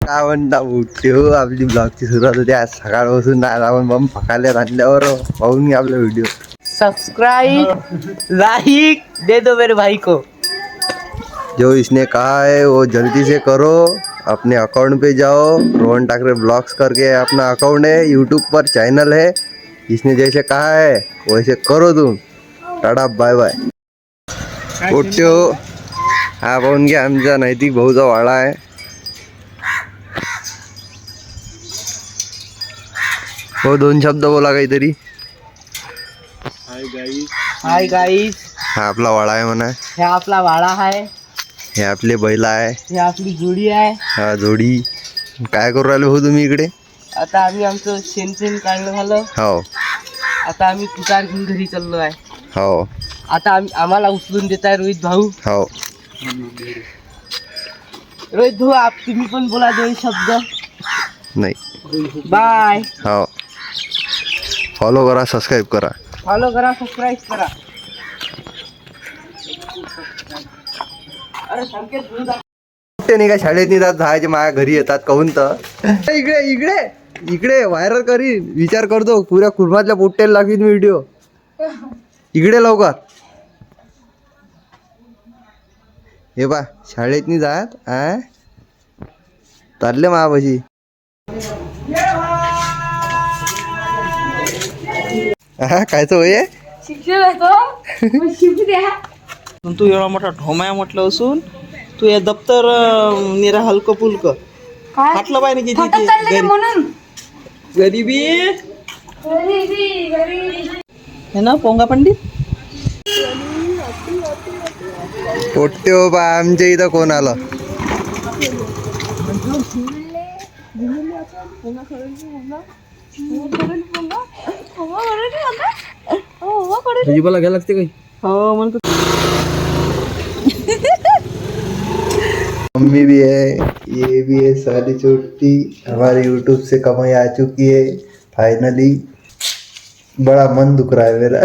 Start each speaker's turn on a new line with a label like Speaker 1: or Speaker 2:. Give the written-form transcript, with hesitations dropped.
Speaker 1: काय म्हणता उठ्यो आपली ब्लॉगची सुरुवात होती आज सकाळपासून. आज आपण बम पकायला आणल्यावर पाहून घ्या आपला व्हिडिओ.
Speaker 2: सब्सक्राइब लाइक दे दो मेरे भाई को.
Speaker 1: जो इसने कहा है वो जल्दी से करो. अपने अकाउंट पे जाओ. रोहन ठाकरे ब्लॉग्स करके अपना अकाउंट है. यूट्यूब पर चैनल है. इसने जैसे कहा है वैसे करो तुम. टाटा बाय बाय. उठ्यो हा पाहून घ्या आमचा नैतिक भाऊचा वाडा आहे. हो दोन शब्द बोला काहीतरी.
Speaker 2: Hi guys.
Speaker 1: हा आपला वाडा आहे म्हणा.
Speaker 2: हे आपला वाडा आहे.
Speaker 1: हे आपले बैल आहे.
Speaker 2: हे आपली जोडी आहे.
Speaker 1: हा जोडी. काय करू राहिले हो तुम्ही इकडे.
Speaker 2: आता आम्ही आमचं शेण काढणं झालं.
Speaker 1: हो
Speaker 2: आता आम्ही तुकार घेऊन घरी चाललो आहे.
Speaker 1: हो
Speaker 2: आता आम्हाला उचलून देत आहे रोहित भाऊ.
Speaker 1: हो
Speaker 2: रोहित भाऊ तुम्ही पण बोला दोन शब्द.
Speaker 1: नाही
Speaker 2: बाय.
Speaker 1: हो फॉलो करा सबस्क्राईब करा.
Speaker 2: फॉलो करा सबस्क्राईब करा. अरे संकेत घेऊन जा.
Speaker 1: ते नाही का शाळेत नाही जात जायचे माझ्या घरी येतात कहून तर. इकडे इकडे इकडे व्हायरल करीन विचार करतो. पुऱ्या कुर्मातल्या पोट्टेला लागीन व्हिडिओ. इकडे लवकर. हे बा शाळेत नाही जात आ चालले महापाशी. हा कायचं होय
Speaker 2: तू एवढा मोठा ढोमाया म्हटलं असून तू हे दप्तर निरा हलकं फुलकं फाटलं पाहिजे किती म्हणून. गरिबी है ना पोंगा पंडित.
Speaker 1: पोट्टे हो बा आमच्या इथं कोण आलं. घ्या लागते काही.
Speaker 2: हो म्हणतो.
Speaker 1: मम्मी भी है ये भी है. सारी छोटी हमारे यूट्यूब से कमाई आ चुकी है फाइनली. बड़ा मन दुख रहा है मेरा.